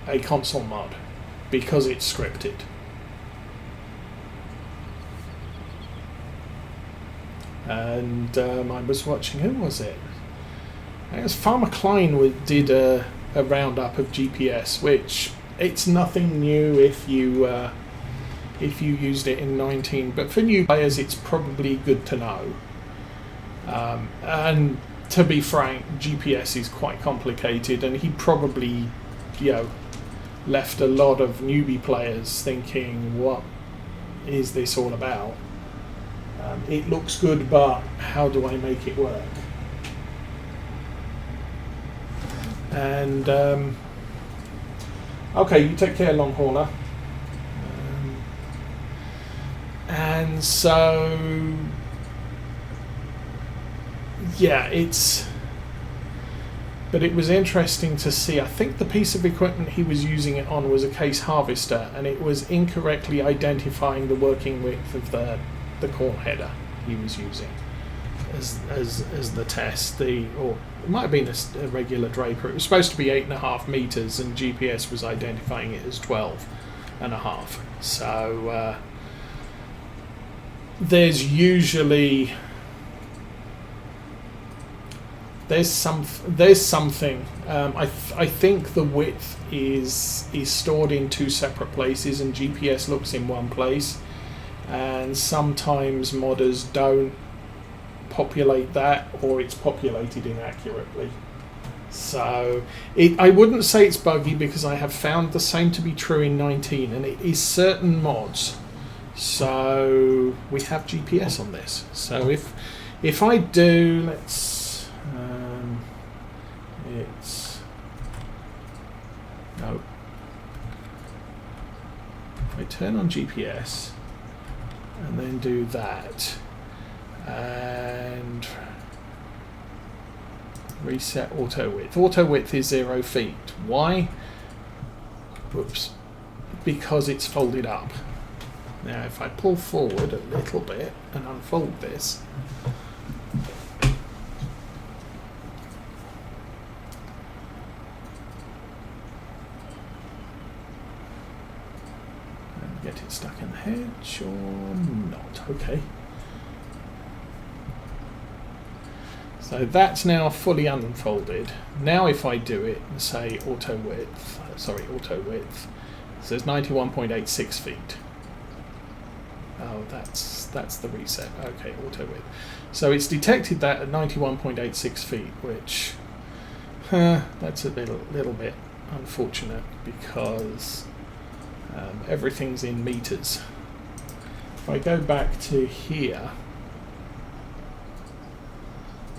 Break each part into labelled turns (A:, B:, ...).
A: a console mod because it's scripted. And I was watching, who was it? It was Farmer Klein did a roundup of GPS, which it's nothing new if you used it in 19, but for new players it's probably good to know. And to be frank, GPS is quite complicated, and he probably, left a lot of newbie players thinking, what is this all about? It looks good, but how do I make it work? And okay, you take care, long hauler. And so, yeah, but it was interesting to see. I think the piece of equipment he was using it on was a case harvester, and it was incorrectly identifying the working width of the corn header he was using as the test. Or it might have been a regular draper. It was supposed to be 8.5 meters, and GPS was identifying it as 12.5. So there's usually there's something. I think the width is stored in two separate places, and GPS looks in one place. And sometimes modders don't populate that, or it's populated inaccurately. So I wouldn't say it's buggy, because I have found the same to be true in 19, and it is certain mods. So we have GPS on this. So if I do, it's no. If I turn on GPS and then do that and reset auto width. Auto width is 0 feet. Why? Whoops. Because it's folded up. Now if I pull forward a little bit and unfold this, and get it stuck in the hedge or not. Okay. So that's now fully unfolded. Now if I do it and say auto width, it says 91.86 feet. Oh, that's the reset. Okay, auto width. So it's detected that at 91.86 feet, which that's a little bit unfortunate, because everything's in meters. If I go back to here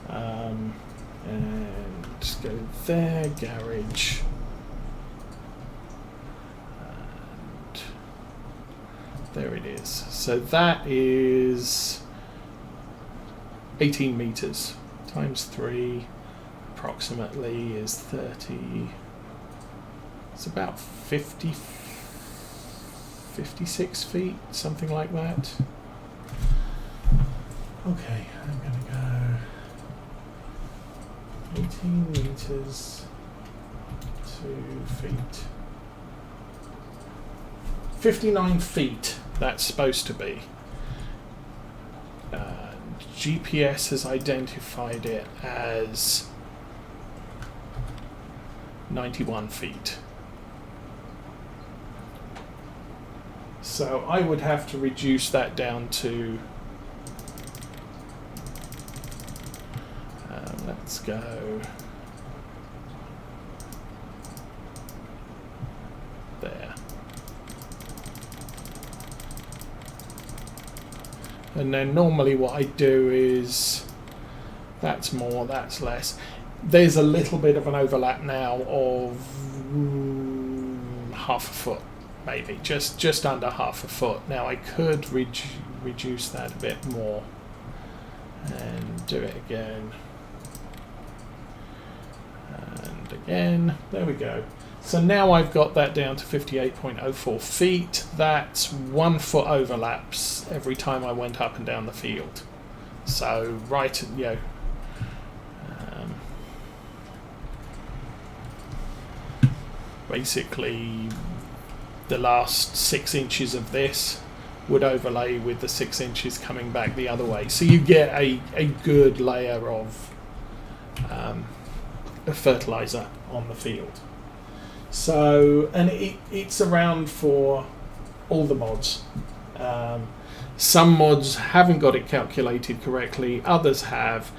A: and just go there, garage, and there it is. So that is 18 meters times 3 approximately is 30. It's about 56 feet, something like that. Okay, I'm going to go 18 meters, 2 feet. 59 feet, that's supposed to be. GPS has identified it as 91 feet. So I would have to reduce that down to, let's go there. And then normally what I do is, that's more, that's less. There's a little bit of an overlap now of half a foot, maybe, just under half a foot. Now I could reduce that a bit more and do it again. And again, there we go. So now I've got that down to 58.04 feet. That's 1 foot overlaps every time I went up and down the field. So basically the last 6 inches of this would overlay with the 6 inches coming back the other way. So you get a good layer of fertilizer on the field. So, and it's around for all the mods. Some mods haven't got it calculated correctly, others have,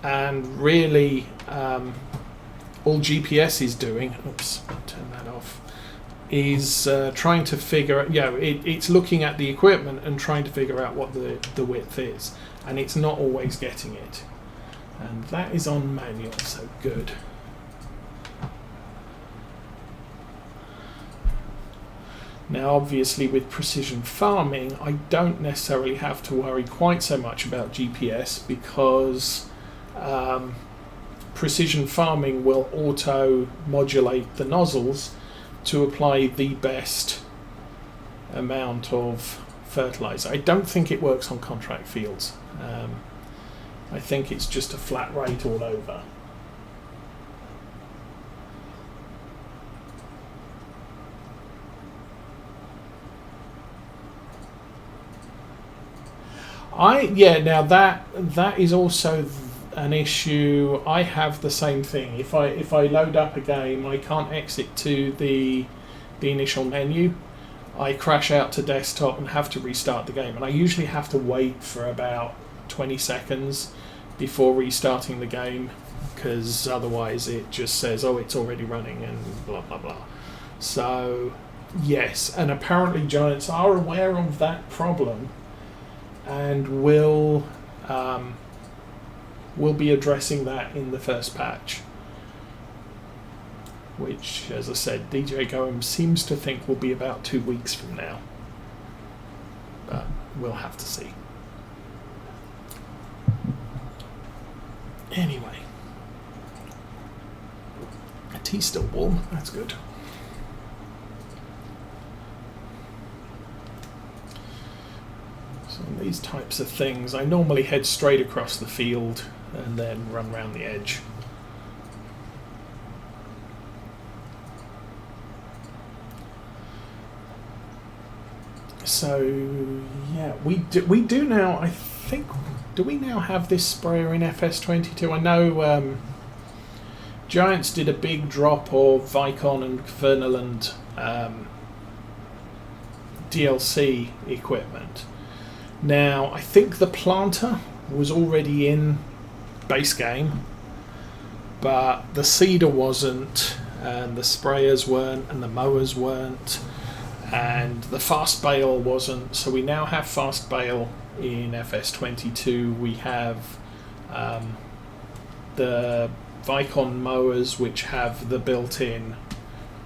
A: and really all GPS is doing, oops, turn that off, is trying to figure out, it's looking at the equipment and trying to figure out what the width is, and it's not always getting it. And that is on manual, so good. Now obviously with precision farming I don't necessarily have to worry quite so much about GPS, because precision farming will auto modulate the nozzles to apply the best amount of fertilizer. I don't think it works on contract fields. I think it's just a flat rate all over. Now that is also an issue. I have the same thing. If I load up a game, I can't exit to the initial menu. I crash out to desktop and have to restart the game, and I usually have to wait for about 20 seconds before restarting the game, because otherwise it just says, oh, it's already running and blah blah blah. So yes, and apparently Giants are aware of that problem and will be addressing that in the first patch, which, as I said, DJ Goem seems to think will be about 2 weeks from now, but we'll have to see. Anyway, the tea's still warm, that's good. So these types of things, I normally head straight across the field and then run round the edge. So yeah, we do now, I think, do we now have this sprayer in FS22? I know Giants did a big drop of Vicon and Vernaland DLC equipment. Now, I think the planter was already in base game, but the seeder wasn't, and the sprayers weren't, and the mowers weren't, and the fast bale wasn't. So we now have fast bale in FS22. We have the Vicon mowers, which have the built-in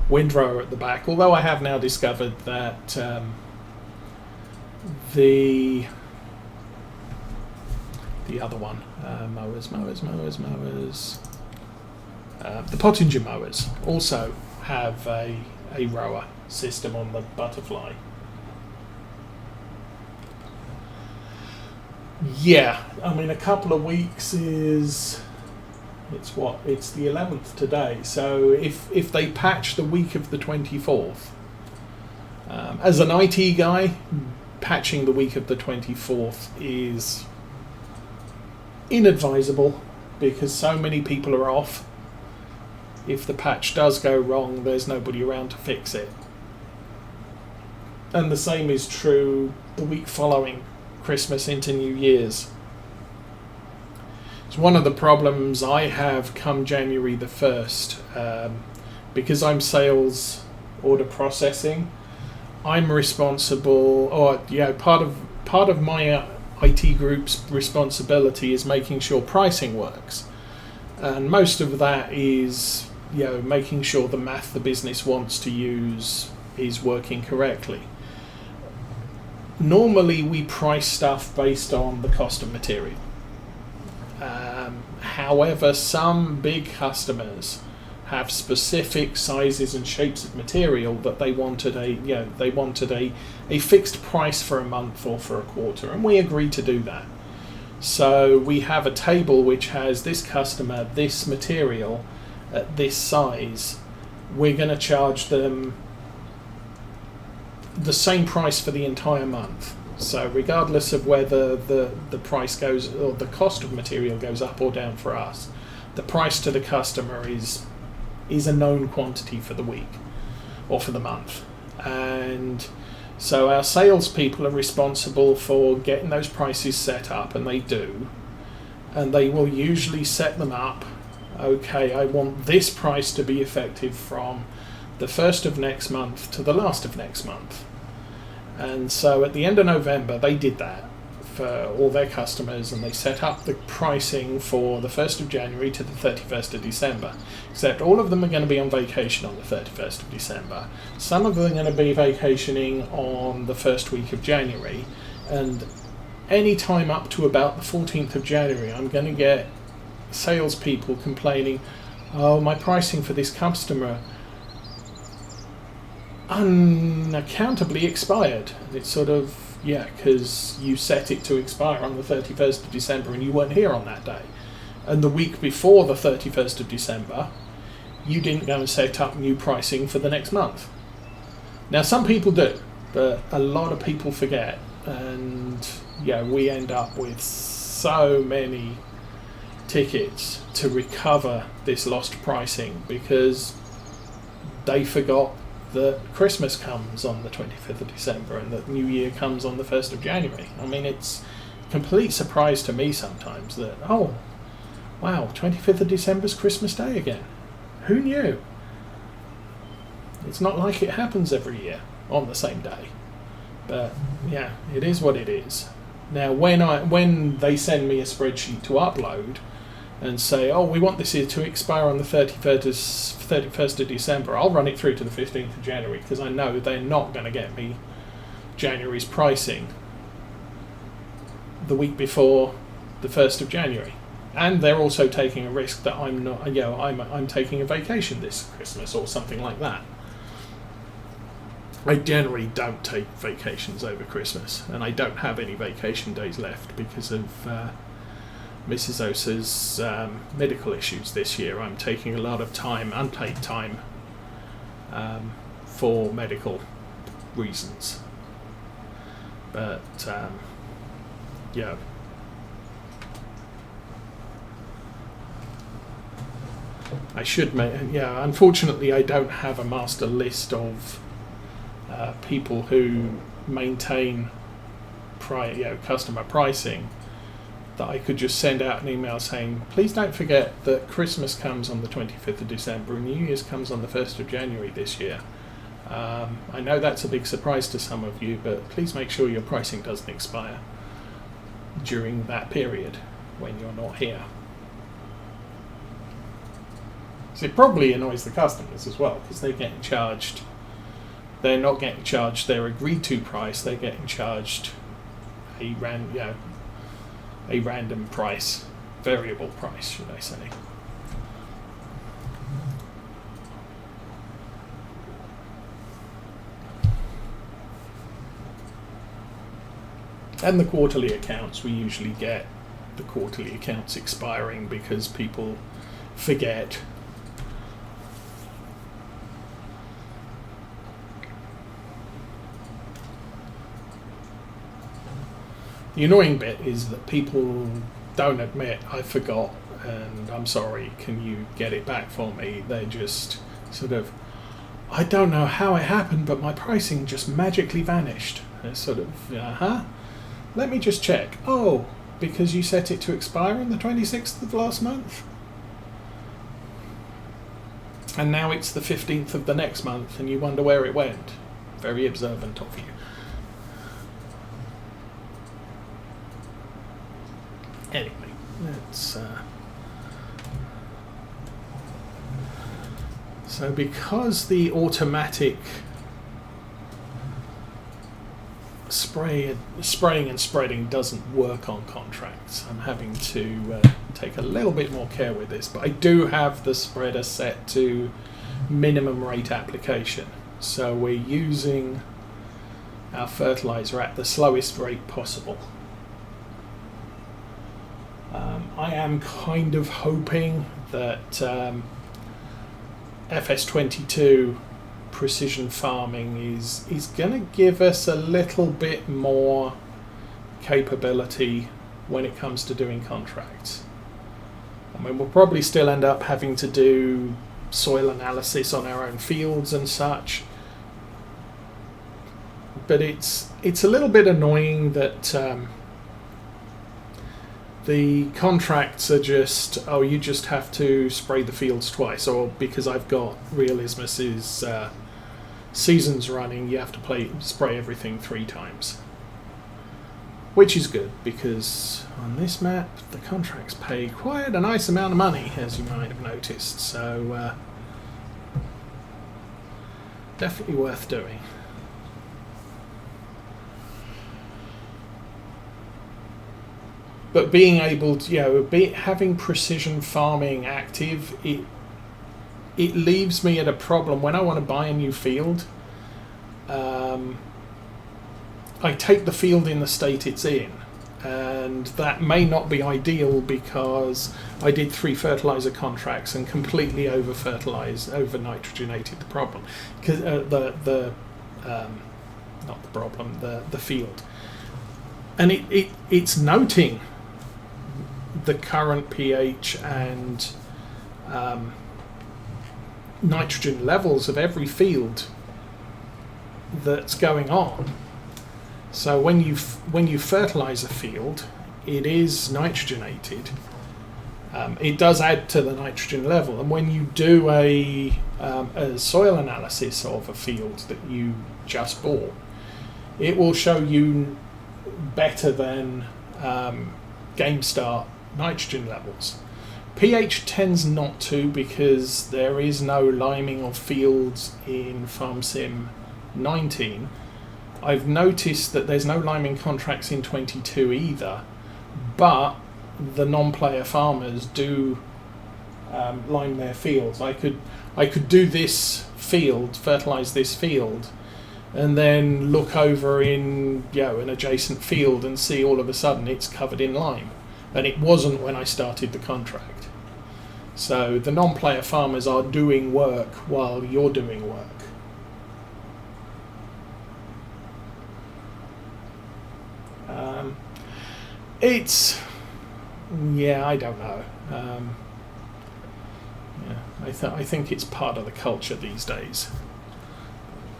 A: windrower at the back, although I have now discovered that the other one, the Pottinger mowers also have a rower system on the Butterfly. Yeah, I mean, a couple of weeks is, it's the 11th today, so if they patch the week of the 24th, as an IT guy, patching the week of the 24th is inadvisable, because so many people are off. If the patch does go wrong, there's nobody around to fix it. And the same is true the week following Christmas into New Year's. It's one of the problems I have come January the 1st, because I'm sales order processing. I'm responsible, or part of my IT group's responsibility is making sure pricing works, and most of that is making sure the math the business wants to use is working correctly. Normally we price stuff based on the cost of material. However, some big customers have specific sizes and shapes of material that they wanted a fixed price for a month or for a quarter, and we agreed to do that. So we have a table which has this customer, this material at this size, we're going to charge them the same price for the entire month. So regardless of whether the price goes, or the cost of material goes up or down for us, the price to the customer is a known quantity for the week or for the month. And so our salespeople are responsible for getting those prices set up, and they do. And they will usually set them up, okay, I want this price to be effective from the first of next month to the last of next month. And so at the end of November, they did that for all their customers, and they set up the pricing for the 1st of January to the 31st of December. Except all of them are going to be on vacation on the 31st of December. Some of them are going to be vacationing on the first week of January. And any time up to about the 14th of January, I'm going to get salespeople complaining, oh, my pricing for this customer unaccountably expired. And it's sort of, yeah, because you set it to expire on the 31st of December and you weren't here on that day. And the week before the 31st of December, you didn't go and set up new pricing for the next month. Now, some people do, but a lot of people forget. And yeah, we end up with so many tickets to recover this lost pricing because they forgot that Christmas comes on the 25th of December and that New Year comes on the 1st of January. I mean, it's a complete surprise to me sometimes that, oh, wow, 25th of December's Christmas Day again. Who knew? It's not like it happens every year on the same day. But yeah, it is what it is. Now, when they send me a spreadsheet to upload and say, oh, we want this here to expire on the 31st of December, I'll run it through to the 15th of January because I know they're not going to get me January's pricing the week before the 1st of January. And they're also taking a risk that I'm not, you know, I'm taking a vacation this Christmas or something like that. I generally don't take vacations over Christmas, and I don't have any vacation days left because of Mrs. Osa's medical issues this year. I'm taking a lot of time, unpaid time, for medical reasons. But yeah. I should unfortunately I don't have a master list of people who maintain customer pricing that I could just send out an email saying, please don't forget that Christmas comes on the 25th of December and New Year's comes on the 1st of January this year. I know that's a big surprise to some of you, but please make sure your pricing doesn't expire during that period when you're not here. So it probably annoys the customers as well because they're getting charged. They're not getting charged their agreed to price. They're getting charged a random price, variable price, should I say. And the quarterly accounts, we usually get the quarterly accounts expiring because people forget. The annoying bit is that people don't admit, I forgot and I'm sorry, can you get it back for me? They just sort of, I don't know how it happened, but my pricing just magically vanished. It's sort of, let me just check. Oh, because you set it to expire on the 26th of last month? And now it's the 15th of the next month and you wonder where it went. Very observant of you. Anyway, let's so because the automatic spraying and spreading doesn't work on contracts, I'm having to take a little bit more care with this, but I do have the spreader set to minimum rate application, so we're using our fertilizer at the slowest rate possible. I am kind of hoping that FS22 precision farming is going to give us a little bit more capability when it comes to doing contracts. I mean, we'll probably still end up having to do soil analysis on our own fields and such, but it's a little bit annoying that the contracts are just, oh, you just have to spray the fields twice, or because I've got Realismus's seasons running, you have to spray everything 3 times. Which is good, because on this map the contracts pay quite a nice amount of money, as you might have noticed, so definitely worth doing. But being able to, having precision farming active, it leaves me at a problem when I want to buy a new field. I take the field in the state it's in, and that may not be ideal because I did 3 fertilizer contracts and completely over nitrogenated the problem, because the field, and it's noting the current pH and nitrogen levels of every field that's going on. So when you fertilize a field, it is nitrogenated. It does add to the nitrogen level, and when you do a soil analysis of a field that you just bought, it will show you better than game start nitrogen levels. pH tends not to, because there is no liming of fields in FarmSim 19. I've noticed that there's no liming contracts in 22 either, but the non-player farmers do lime their fields. I could do this field, fertilize this field, and then look over in an adjacent field and see all of a sudden it's covered in lime, and it wasn't when I started the contract. So the non-player farmers are doing work while you're doing work. I don't know. I think it's part of the culture these days.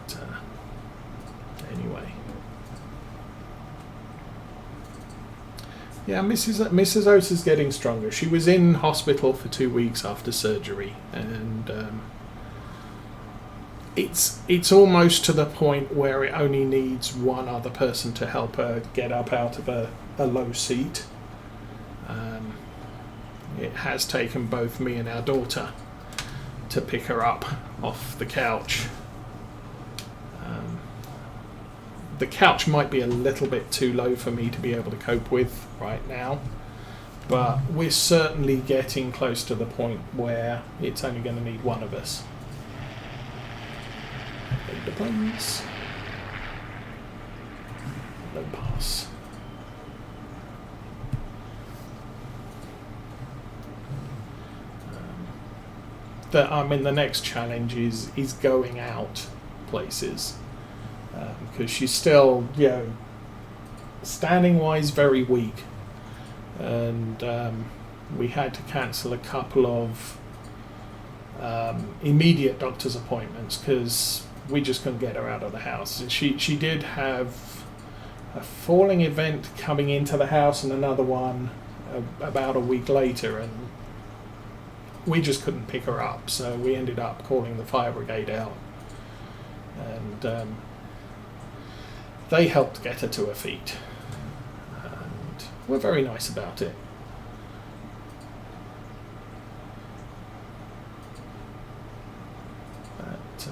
A: But, anyway. Yeah, Mrs. Oates is getting stronger. She was in hospital for 2 weeks after surgery, and it's almost to the point where it only needs one other person to help her get up out of a low seat. It has taken both me and our daughter to pick her up off the couch. The couch might be a little bit too low for me to be able to cope with right now, but we're certainly getting close to the point where it's only going to need one of us. It depends. No pass. The next challenge is going out places, because she's still, standing wise very weak, and we had to cancel a couple of immediate doctor's appointments because we just couldn't get her out of the house. She did have a falling event coming into the house and another one about a week later, and we just couldn't pick her up, so we ended up calling the fire brigade out, and they helped get her to her feet, and were very nice about it. But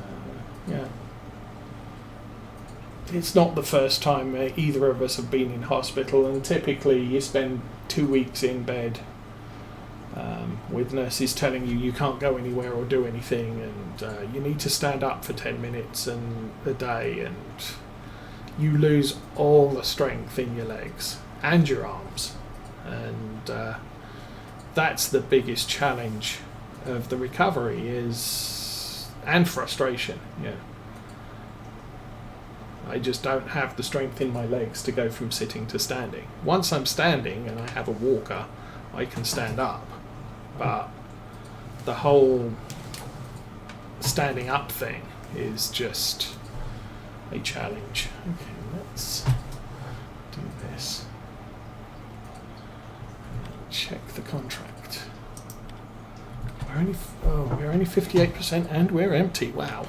A: it's not the first time either of us have been in hospital, and typically you spend 2 weeks in bed with nurses telling you can't go anywhere or do anything, and you need to stand up for 10 minutes and a day, and you lose all the strength in your legs and your arms, and that's the biggest challenge of the recovery, is and frustration. Yeah, I just don't have the strength in my legs to go from sitting to standing. Once I'm standing and I have a walker, I can stand up, but the whole standing up thing is just a challenge. Okay, let's do this. Check the contract. We're only 58% and we're empty. Wow.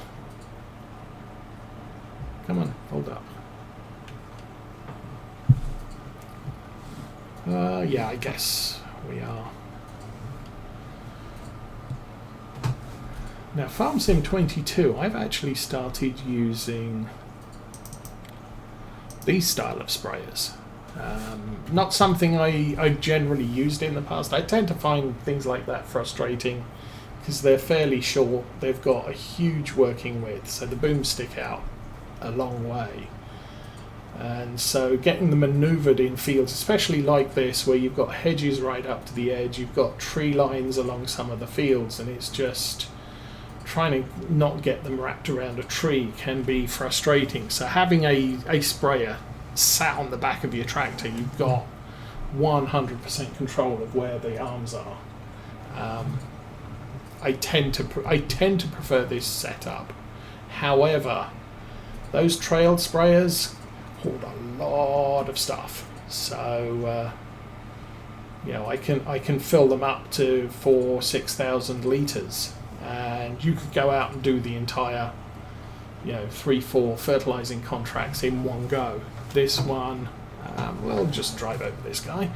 A: Come on, hold up. Yeah, I guess we are. Now, FarmSim 22, I've actually started using these style of sprayers. Not something I've generally used in the past. I tend to find things like that frustrating because they're fairly short. They've got a huge working width, so the booms stick out a long way. And so getting them manoeuvred in fields, especially like this, where you've got hedges right up to the edge, you've got tree lines along some of the fields, and it's just trying to not get them wrapped around a tree can be frustrating. So having a sprayer sat on the back of your tractor, you've got 100% control of where the arms are. I tend to prefer this setup. However, those trail sprayers hold a lot of stuff, so you know, I can fill them up to 4,000-6,000 litres, and you could go out and do the entire, you know, 3-4 fertilizing contracts in one go. This one, we'll just drive over this guy.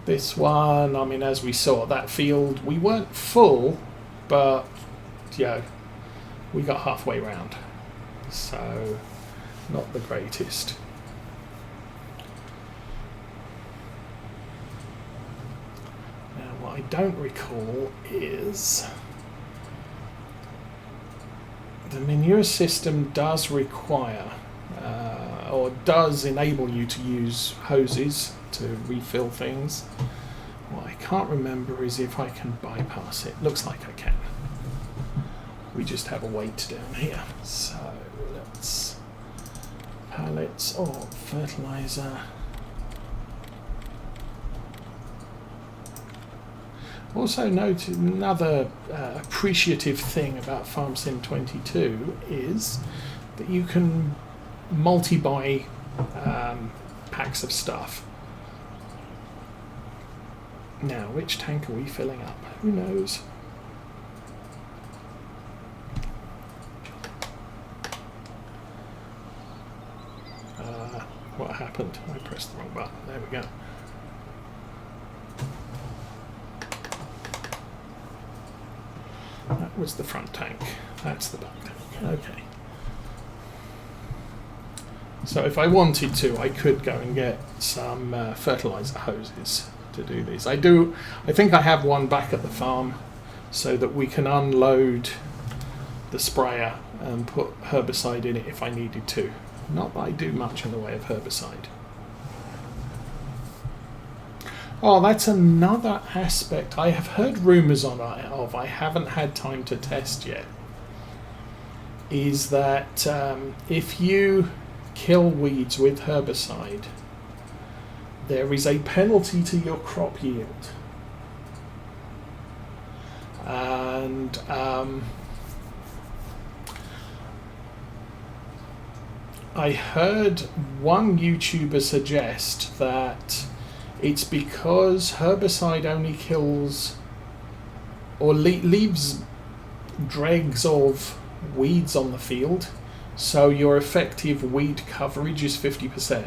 A: This one, I mean, as we saw, that field, we weren't full, but, you know, we got halfway round. So, not the greatest. Now, what I don't recall is the manure system does require, or does enable you to use hoses to refill things. What I can't remember is if I can bypass it. Looks like I can. We just have a weight down here. So let's pallets of fertilizer. Also note another appreciative thing about FarmSim 22 is that you can multi-buy packs of stuff. Now, which tank are we filling up? Who knows? What happened? I pressed the wrong button. There we go. That was the front tank. That's the back tank. Okay. So if I wanted to, I could go and get some fertilizer hoses to do these. I think I have one back at the farm so that we can unload the sprayer and put herbicide in it if I needed to. Not that I do much in the way of herbicide. Oh, that's another aspect I have heard rumours of, I haven't had time to test yet, is that if you kill weeds with herbicide, there is a penalty to your crop yield. And I heard one YouTuber suggest that it's because herbicide only kills or leaves dregs of weeds on the field, so your effective weed coverage is 50%.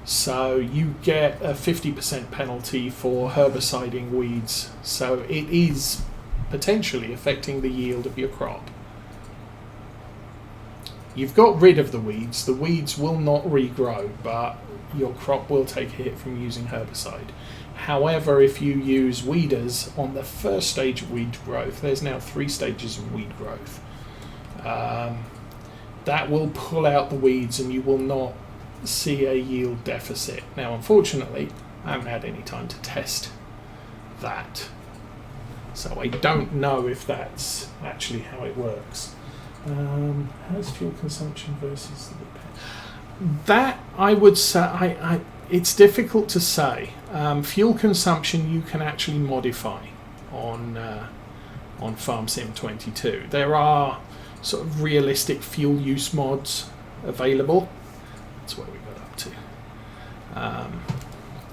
A: So you get a 50% penalty for herbiciding weeds, so it is potentially affecting the yield of your crop. You've got rid of the weeds will not regrow, but your crop will take a hit from using herbicide. However, if you use weeders on the first stage of weed growth, there's now 3 stages of weed growth, that will pull out the weeds and you will not see a yield deficit. Now, unfortunately, I haven't had any time to test that. So I don't know if that's actually how it works. How's fuel consumption versus the repair? That I would say, it's difficult to say. Fuel consumption you can actually modify on Farm Sim 22. There are sort of realistic fuel use mods available. That's where we got up to.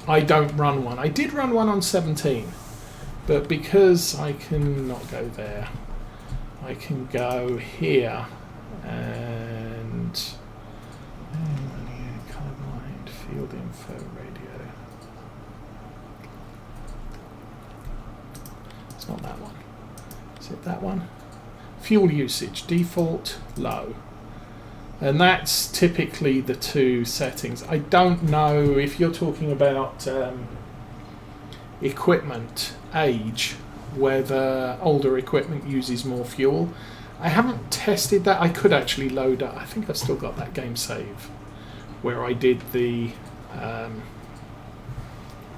A: I don't run one. I did run one on 17, but because I can not go there, I can go here and colorblind field info radio. It's not that one. Is it that one? Fuel usage, default, low. And that's typically the two settings. I don't know if you're talking about equipment age, whether older equipment uses more fuel. I haven't tested that. I could actually load up. I think I've still got that game save where I did the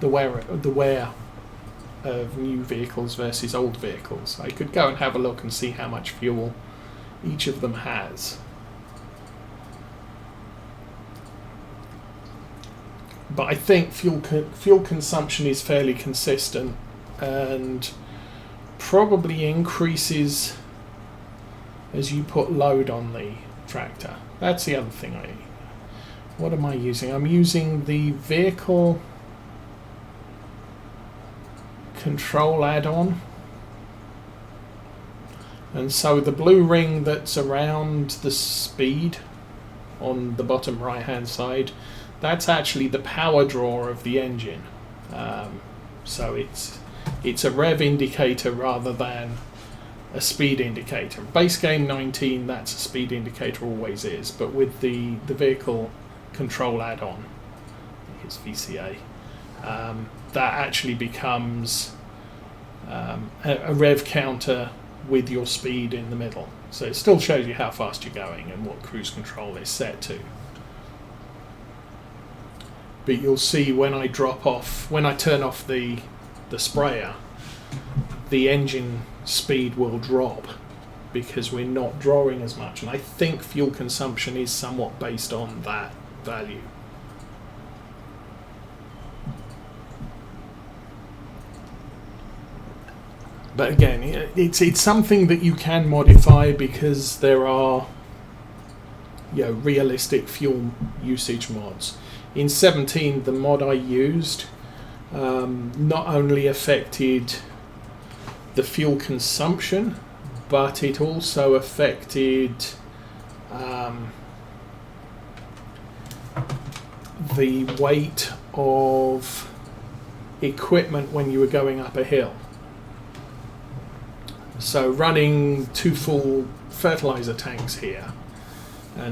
A: wear of new vehicles versus old vehicles. I could go and have a look and see how much fuel each of them has. But I think fuel consumption is fairly consistent and probably increases as you put load on the tractor. That's the other thing. What am I using? I'm using the vehicle control add-on. And so the blue ring that's around the speed on the bottom right hand side, that's actually the power draw of the engine. So it's a rev indicator rather than a speed indicator. Base game 19, that's a speed indicator, always is, but with the vehicle control add-on, I think it's VCA, that actually becomes a rev counter with your speed in the middle. So it still shows you how fast you're going and what cruise control is set to. But you'll see when I turn off the sprayer, the engine speed will drop because we're not drawing as much. And I think fuel consumption is somewhat based on that value. But again, it's something that you can modify because there are realistic fuel usage mods. In 17, the mod I used not only affected the fuel consumption, but it also affected the weight of equipment when you were going up a hill. So running 2 full fertilizer tanks here